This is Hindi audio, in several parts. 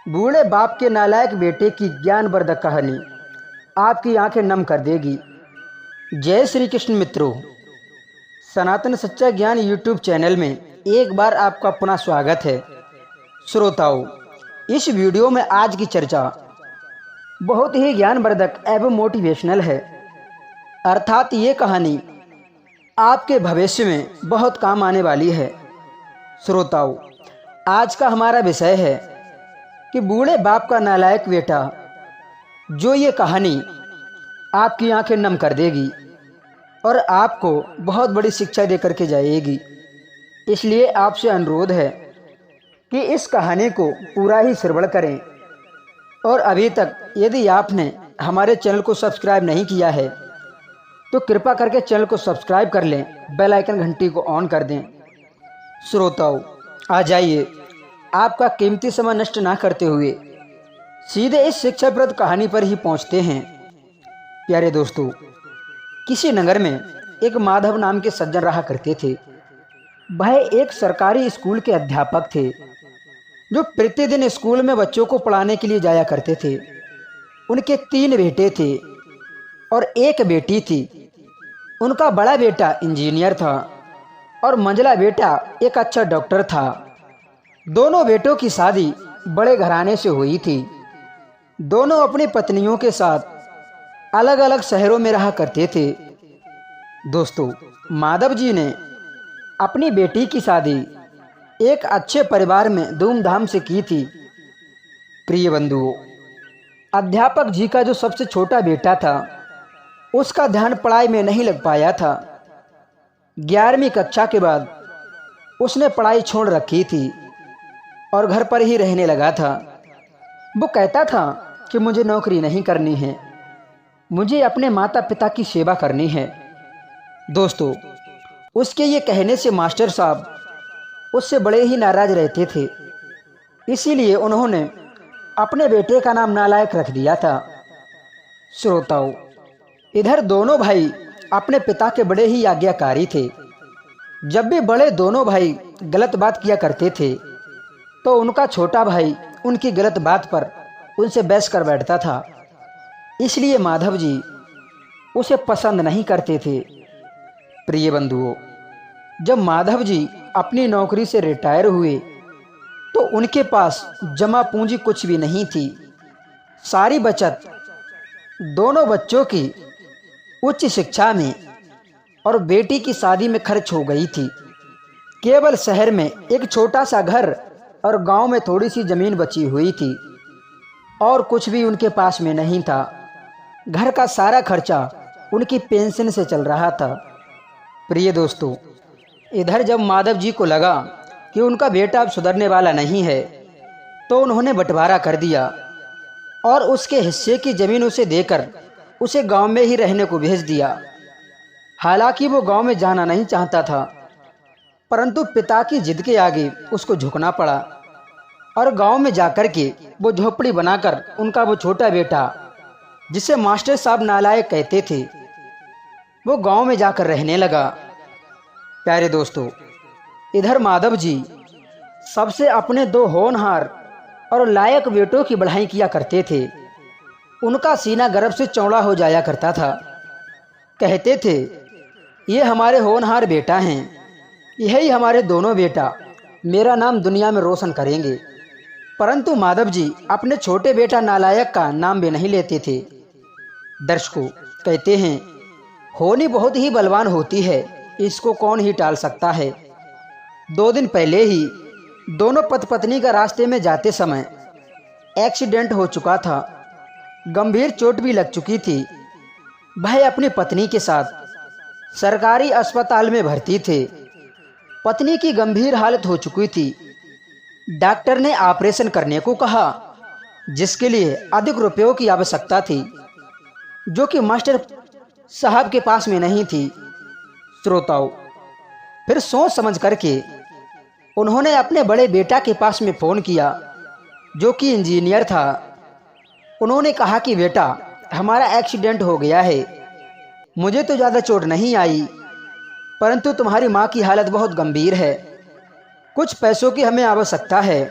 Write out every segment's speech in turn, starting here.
बूढ़े बाप के नालायक बेटे की ज्ञानवर्धक कहानी आपकी आंखें नम कर देगी। जय श्री कृष्ण मित्रों, सनातन सच्चा ज्ञान यूट्यूब चैनल में एक बार आपका पुनः स्वागत है। श्रोताओं, इस वीडियो में आज की चर्चा बहुत ही ज्ञानवर्धक एवं मोटिवेशनल है। अर्थात ये कहानी आपके भविष्य में बहुत काम आने वाली है। श्रोताओं, आज का हमारा विषय है कि बूढ़े बाप का नालायक बेटा। जो ये कहानी आपकी आंखें नम कर देगी और आपको बहुत बड़ी शिक्षा दे करके जाएगी। इसलिए आपसे अनुरोध है कि इस कहानी को पूरा ही श्रवण करें। और अभी तक यदि आपने हमारे चैनल को सब्सक्राइब नहीं किया है तो कृपा करके चैनल को सब्सक्राइब कर लें, बेल आइकन घंटी को ऑन कर दें। श्रोताओं, आ जाइए आपका कीमती समय नष्ट ना करते हुए सीधे इस शिक्षाप्रद कहानी पर ही पहुंचते हैं। प्यारे दोस्तों, किसी नगर में एक माधव नाम के सज्जन रहा करते थे। वह एक सरकारी स्कूल के अध्यापक थे जो प्रतिदिन स्कूल में बच्चों को पढ़ाने के लिए जाया करते थे। उनके 3 बेटे थे और एक बेटी थी। उनका बड़ा बेटा इंजीनियर था और मंझला बेटा एक अच्छा डॉक्टर था। दोनों बेटों की शादी बड़े घराने से हुई थी। दोनों अपनी पत्नियों के साथ अलग अलग शहरों में रहा करते थे। दोस्तों, माधव जी ने अपनी बेटी की शादी एक अच्छे परिवार में धूमधाम से की थी। प्रिय बंधुओं, अध्यापक जी का जो सबसे छोटा बेटा था उसका ध्यान पढ़ाई में नहीं लग पाया था। 11वीं कक्षा के बाद उसने पढ़ाई छोड़ रखी थी और घर पर ही रहने लगा था। वो कहता था कि मुझे नौकरी नहीं करनी है, मुझे अपने माता पिता की सेवा करनी है। दोस्तों, उसके ये कहने से मास्टर साहब उससे बड़े ही नाराज रहते थे। इसीलिए उन्होंने अपने बेटे का नाम नालायक रख दिया था। श्रोताओं, इधर दोनों भाई अपने पिता के बड़े ही आज्ञाकारी थे। जब भी बड़े दोनों भाई गलत बात किया करते थे तो उनका छोटा भाई उनकी गलत बात पर उनसे बहस कर बैठता था। इसलिए माधव जी उसे पसंद नहीं करते थे। प्रिय बंधुओं, जब माधव जी अपनी नौकरी से रिटायर हुए तो उनके पास जमा पूंजी कुछ भी नहीं थी। सारी बचत दोनों बच्चों की उच्च शिक्षा में और बेटी की शादी में खर्च हो गई थी। केवल शहर में एक छोटा सा घर और गांव में थोड़ी सी जमीन बची हुई थी और कुछ भी उनके पास में नहीं था। घर का सारा खर्चा उनकी पेंशन से चल रहा था। प्रिय दोस्तों, इधर जब माधव जी को लगा कि उनका बेटा अब सुधरने वाला नहीं है तो उन्होंने बंटवारा कर दिया और उसके हिस्से की जमीन उसे देकर उसे गांव में ही रहने को भेज दिया। हालांकि वो गांव में जाना नहीं चाहता था, परंतु पिता की जिद के आगे उसको झुकना पड़ा और गांव में जाकर के वो झोपड़ी बनाकर उनका वो छोटा बेटा, जिसे मास्टर साहब नालायक कहते थे, वो गांव में जाकर रहने लगा। प्यारे दोस्तों, इधर माधव जी सबसे अपने 2 होनहार और लायक बेटों की बढ़ाई किया करते थे। उनका सीना गर्व से चौड़ा हो जाया करता था। कहते थे, ये हमारे होनहार बेटा हैं, यही हमारे दोनों बेटा मेरा नाम दुनिया में रोशन करेंगे। परंतु माधव जी अपने छोटे बेटा नालायक का नाम भी नहीं लेते थे। दर्शकों, कहते हैं, होनी बहुत ही बलवान होती है, इसको कौन ही टाल सकता है। 2 दिन पहले ही दोनों पति पत्नी का रास्ते में जाते समय एक्सीडेंट हो चुका था। गंभीर चोट भी लग चुकी थी। वह अपनी पत्नी के साथ सरकारी अस्पताल में भर्ती थे। पत्नी की गंभीर हालत हो चुकी थी। डॉक्टर ने ऑपरेशन करने को कहा, जिसके लिए अधिक रुपयों की आवश्यकता थी, जो कि मास्टर साहब के पास में नहीं थी। श्रोताओं, फिर सोच समझ करके उन्होंने अपने बड़े बेटा के पास में फ़ोन किया, जो कि इंजीनियर था। उन्होंने कहा कि बेटा, हमारा एक्सीडेंट हो गया है, मुझे तो ज़्यादा चोट नहीं आई, परंतु तुम्हारी माँ की हालत बहुत गंभीर है, कुछ पैसों की हमें आवश्यकता है।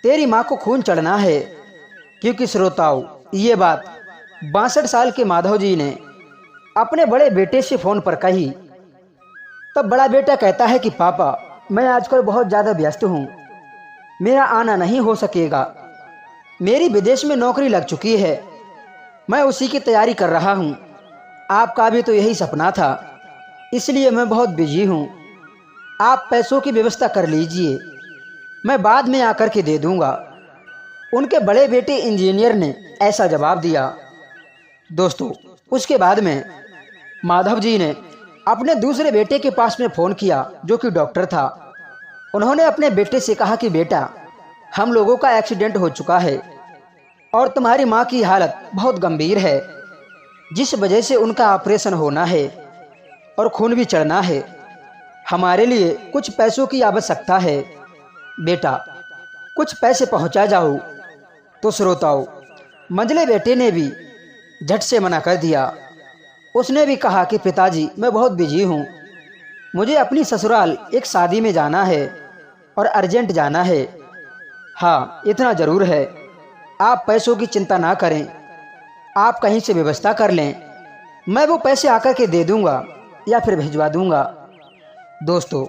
तेरी माँ को खून चढ़ना है। क्योंकि श्रोताओं, ये बात 62 साल के माधव जी ने अपने बड़े बेटे से फ़ोन पर कही। तब बड़ा बेटा कहता है कि पापा, मैं आजकल बहुत ज़्यादा व्यस्त हूँ, मेरा आना नहीं हो सकेगा। मेरी विदेश में नौकरी लग चुकी है, मैं उसी की तैयारी कर रहा हूँ। आपका भी तो यही सपना था, इसलिए मैं बहुत बिजी हूँ। आप पैसों की व्यवस्था कर लीजिए, मैं बाद में आकर के दे दूँगा। उनके बड़े बेटे इंजीनियर ने ऐसा जवाब दिया। दोस्तों, उसके बाद में माधव जी ने अपने दूसरे बेटे के पास में फ़ोन किया, जो कि डॉक्टर था। उन्होंने अपने बेटे से कहा कि बेटा, हम लोगों का एक्सीडेंट हो चुका है और तुम्हारी माँ की हालत बहुत गंभीर है, जिस वजह से उनका ऑपरेशन होना है और खून भी चढ़ना है। हमारे लिए कुछ पैसों की आवश्यकता है, बेटा कुछ पैसे पहुंचा जाओ। तो श्रोताओं, मंझले बेटे ने भी झट से मना कर दिया। उसने भी कहा कि पिताजी, मैं बहुत बिजी हूँ, मुझे अपनी ससुराल एक शादी में जाना है और अर्जेंट जाना है। हाँ, इतना ज़रूर है, आप पैसों की चिंता ना करें, आप कहीं से व्यवस्था कर लें, मैं वो पैसे आकर के दे दूंगा या फिर भिजवा दूंगा। दोस्तों,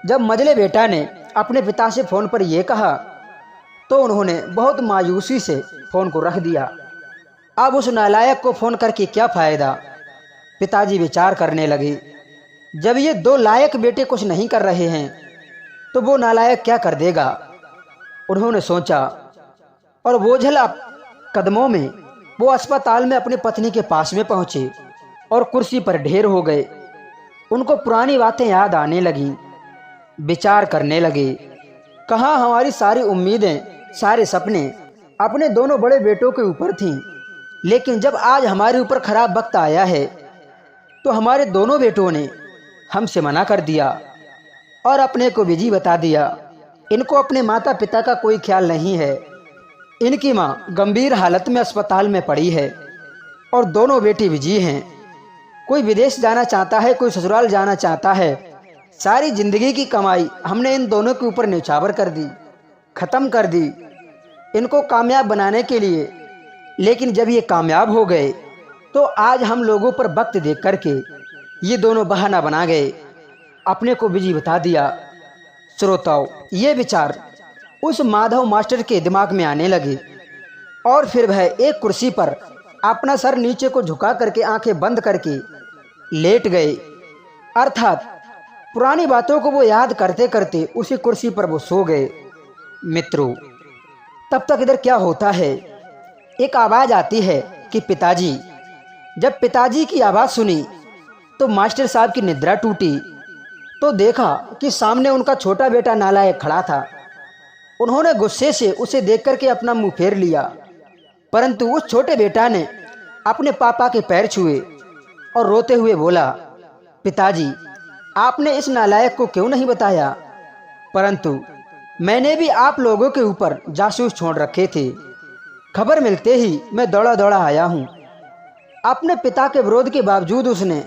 जब मझले बेटा ने अपने पिता से फ़ोन पर यह कहा तो उन्होंने बहुत मायूसी से फ़ोन को रख दिया। अब उस नालायक को फ़ोन करके क्या फ़ायदा। पिताजी विचार करने लगे, जब ये दो लायक बेटे कुछ नहीं कर रहे हैं तो वो नालायक क्या कर देगा। उन्होंने सोचा और बोझल कदमों में वो अस्पताल में अपनी पत्नी के पास में पहुँचे और कुर्सी पर ढेर हो गए। उनको पुरानी बातें याद आने लगी, विचार करने लगे, कहाँ हमारी सारी उम्मीदें, सारे सपने अपने दोनों बड़े बेटों के ऊपर थीं, लेकिन जब आज हमारे ऊपर खराब वक्त आया है तो हमारे दोनों बेटों ने हमसे मना कर दिया और अपने को बिजी बता दिया। इनको अपने माता पिता का कोई ख्याल नहीं है। इनकी माँ गंभीर हालत में अस्पताल में पड़ी है और दोनों बेटे बिजी हैं। कोई विदेश जाना चाहता है, कोई ससुराल जाना चाहता है। सारी जिंदगी की कमाई हमने इन दोनों के ऊपर न्यौछावर कर दी, ख़त्म कर दी इनको कामयाब बनाने के लिए। लेकिन जब ये कामयाब हो गए तो आज हम लोगों पर वक्त देख करके ये दोनों बहाना बना गए, अपने को बिजी बता दिया। श्रोताओं, ये विचार उस माधव मास्टर के दिमाग में आने लगे और फिर वह एक कुर्सी पर अपना सर नीचे को झुका करके आंखें बंद करके लेट गए। अर्थात पुरानी बातों को वो याद करते करते उसी कुर्सी पर वो सो गए। मित्रों, तब तक इधर क्या होता है, एक आवाज़ आती है कि पिताजी। जब पिताजी की आवाज़ सुनी तो मास्टर साहब की निद्रा टूटी तो देखा कि सामने उनका छोटा बेटा नालायक खड़ा था। उन्होंने गुस्से से उसे देख करके अपना मुंह फेर लिया, परंतु उस छोटे बेटा ने अपने पापा के पैर छुए और रोते हुए बोला, पिताजी, आपने इस नालायक को क्यों नहीं बताया? परंतु मैंने भी आप लोगों के ऊपर जासूस छोड़ रखे थे। खबर मिलते ही मैं दौड़ा दौड़ा आया हूँ। अपने पिता के विरोध के बावजूद उसने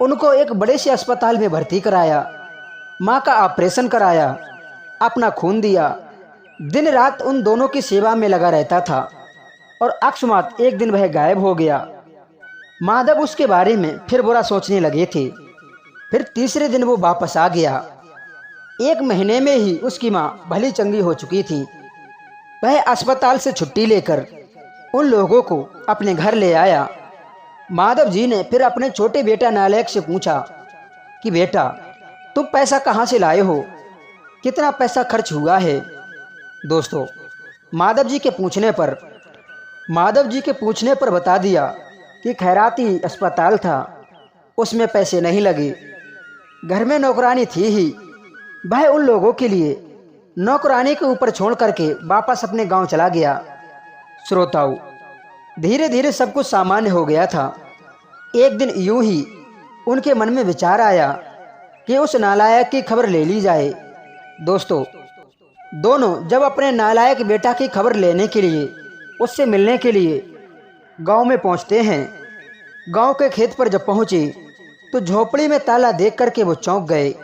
उनको एक बड़े से अस्पताल में भर्ती कराया, माँ का ऑपरेशन कराया, अपना खून दिया, दिन रात उन दोनों की सेवा में लगा रहता था और अकस्मात एक दिन वह गायब हो गया। माधव उसके बारे में फिर बुरा सोचने लगे थे। फिर तीसरे दिन वो वापस आ गया। 1 महीने में ही उसकी माँ भली चंगी हो चुकी थी। वह अस्पताल से छुट्टी लेकर उन लोगों को अपने घर ले आया। माधव जी ने फिर अपने छोटे बेटा नालायक से पूछा कि बेटा, तुम पैसा कहाँ से लाए हो, कितना पैसा खर्च हुआ है? दोस्तों, माधव जी के पूछने पर बता दिया कि खैराती अस्पताल था, उसमें पैसे नहीं लगे। घर में नौकरानी थी ही, वह उन लोगों के लिए नौकरानी के ऊपर छोड़ करके वापस अपने गांव चला गया। श्रोताओं, धीरे धीरे सब कुछ सामान्य हो गया था। एक दिन यूं ही उनके मन में विचार आया कि उस नालायक की खबर ले ली जाए। दोस्तों, दोनों जब अपने नालायक बेटा की खबर लेने के लिए, उससे मिलने के लिए गांव में पहुंचते हैं। गांव के खेत पर जब पहुंचे तो झोपड़ी में ताला देख करके वो चौंक गए।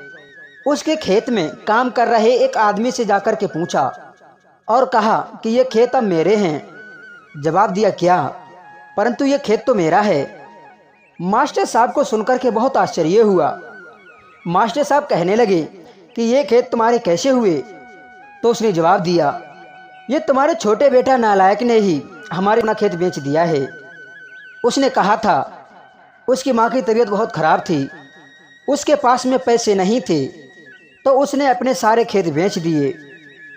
उसके खेत में काम कर रहे एक आदमी से जाकर के पूछा, और कहा कि ये खेत अब मेरे हैं। जवाब दिया, क्या? परंतु ये खेत तो मेरा है। मास्टर साहब को सुनकर के बहुत आश्चर्य हुआ। मास्टर साहब कहने लगे कि ये खेत तुम्हारे कैसे हुए? तो उसने जवाब दिया, ये तुम्हारे छोटे बेटा नालायक ने ही हमारे अपना खेत बेच दिया है। उसने कहा था उसकी माँ की तबीयत बहुत खराब थी, उसके पास में पैसे नहीं थे, तो उसने अपने सारे खेत बेच दिए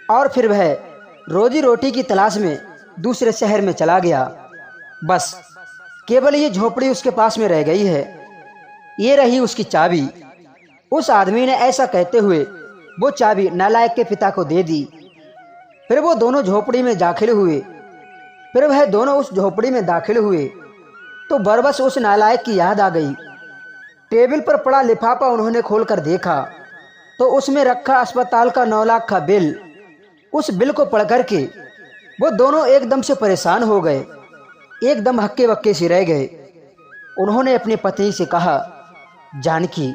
और फिर वह रोजी रोटी की तलाश में दूसरे शहर में चला गया। बस केवल ये झोपड़ी उसके पास में रह गई है, ये रही उसकी चाबी। उस आदमी ने ऐसा कहते हुए वो चाबी नालायक के पिता को दे दी। फिर वो दोनों झोपड़ी में दाखिल हुए। फिर वह दोनों उस झोपड़ी में दाखिल हुए तो बरबस उस नालायक की याद आ गई। टेबल पर पड़ा लिफाफा उन्होंने खोलकर देखा तो उसमें रखा अस्पताल का 9 लाख का बिल। उस बिल को पढ़ करके वो दोनों एकदम से परेशान हो गए, एकदम हक्के बक्के से रह गए। उन्होंने अपनी पत्नी से कहा, जानकी,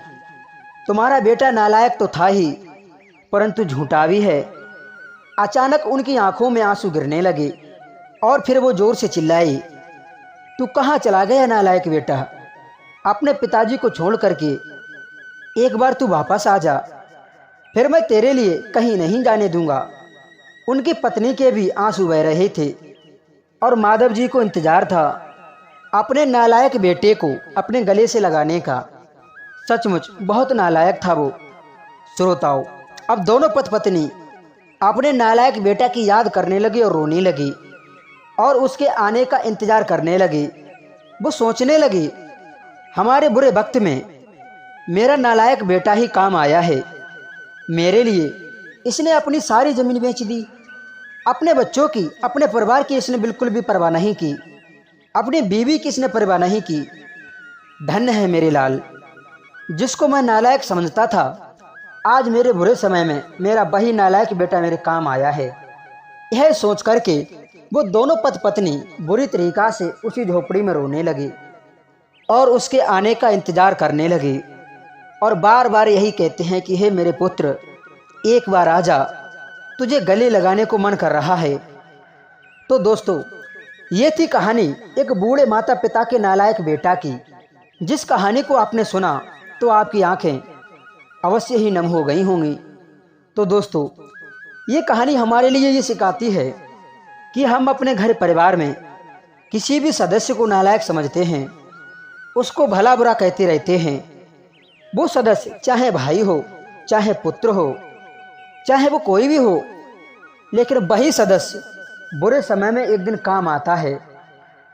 तुम्हारा बेटा नालायक तो था ही, परंतु झूठा भी है। अचानक उनकी आंखों में आंसू गिरने लगे और फिर वो जोर से चिल्लाई, तू कहाँ चला गया नालायक बेटा? अपने पिताजी को छोड़ करके एक बार तू वापस आ जा, फिर मैं तेरे लिए कहीं नहीं जाने दूंगा। उनकी पत्नी के भी आंसू बह रहे थे और माधव जी को इंतजार था अपने नालायक बेटे को अपने गले से लगाने का। सचमुच बहुत नालायक था वो। श्रोताओं, अब दोनों पति पत्नी अपने नालायक बेटा की याद करने लगे और रोने लगी और उसके आने का इंतजार करने लगे। वो सोचने लगे, हमारे बुरे वक्त में मेरा नालायक बेटा ही काम आया है। मेरे लिए इसने अपनी सारी ज़मीन बेच दी, अपने बच्चों की, अपने परिवार की इसने बिल्कुल भी परवाह नहीं की, अपनी बीवी की इसने परवाह नहीं की। धन्य है मेरे लाल, जिसको मैं नालायक समझता था, आज मेरे बुरे समय में मेरा वही नालायक बेटा मेरे काम आया है। यह सोच करके वो दोनों पति पत्नी बुरी तरीक़ा से उसी झोपड़ी में रोने लगे और उसके आने का इंतजार करने लगे और बार बार यही कहते हैं कि हे मेरे पुत्र, एक बार आ जा, तुझे गले लगाने को मन कर रहा है। तो दोस्तों, ये थी कहानी एक बूढ़े माता पिता के नालायक बेटा की। जिस कहानी को आपने सुना तो आपकी आंखें अवश्य ही नम हो गई होंगी। तो दोस्तों, ये कहानी हमारे लिए ये सिखाती है कि हम अपने घर परिवार में किसी भी सदस्य को नालायक समझते हैं, उसको भला बुरा कहते रहते हैं। वो सदस्य चाहे भाई हो, चाहे पुत्र हो, चाहे वो कोई भी हो, लेकिन वही सदस्य बुरे समय में एक दिन काम आता है।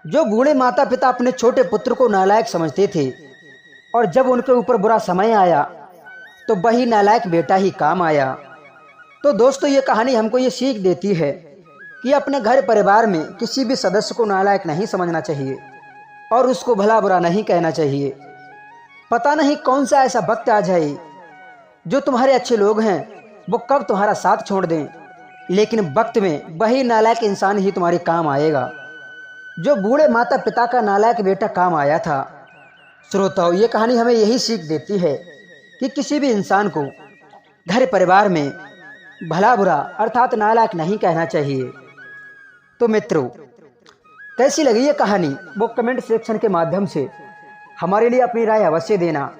जो बूढ़े माता पिता अपने छोटे पुत्र को नालायक समझते थे और जब उनके ऊपर बुरा समय आया तो वही नालायक बेटा ही काम आया। तो दोस्तों, ये कहानी हमको ये सीख देती है कि अपने घर परिवार में किसी भी सदस्य को नालायक नहीं समझना चाहिए और उसको भला बुरा नहीं कहना चाहिए। पता नहीं कौन सा ऐसा वक्त आ जाए जो तुम्हारे अच्छे लोग हैं वो कब तुम्हारा साथ छोड़ दें, लेकिन वक्त में वही नालायक इंसान ही तुम्हारे काम आएगा जो बूढ़े माता पिता का नालायक बेटा काम आया था। श्रोताओं, ये कहानी हमें यही सीख देती है कि किसी भी इंसान को घर परिवार में भला बुरा अर्थात नालायक नहीं कहना चाहिए। तो मित्रों, कैसी लगी ये कहानी वो कमेंट सेक्शन के माध्यम से हमारे लिए अपनी राय अवश्य देना।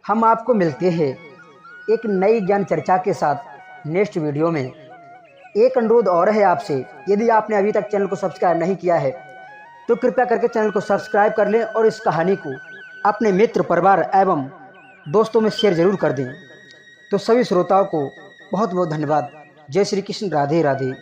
हम आपको मिलते हैं एक नई ज्ञान चर्चा के साथ नेक्स्ट वीडियो में। एक अनुरोध और है आपसे, यदि आपने अभी तक चैनल को सब्सक्राइब नहीं किया है तो कृपया करके चैनल को सब्सक्राइब कर लें और इस कहानी को अपने मित्र, परिवार एवं दोस्तों में शेयर जरूर कर दें। तो सभी श्रोताओं को बहुत बहुत धन्यवाद। जय श्री कृष्ण, राधे राधे।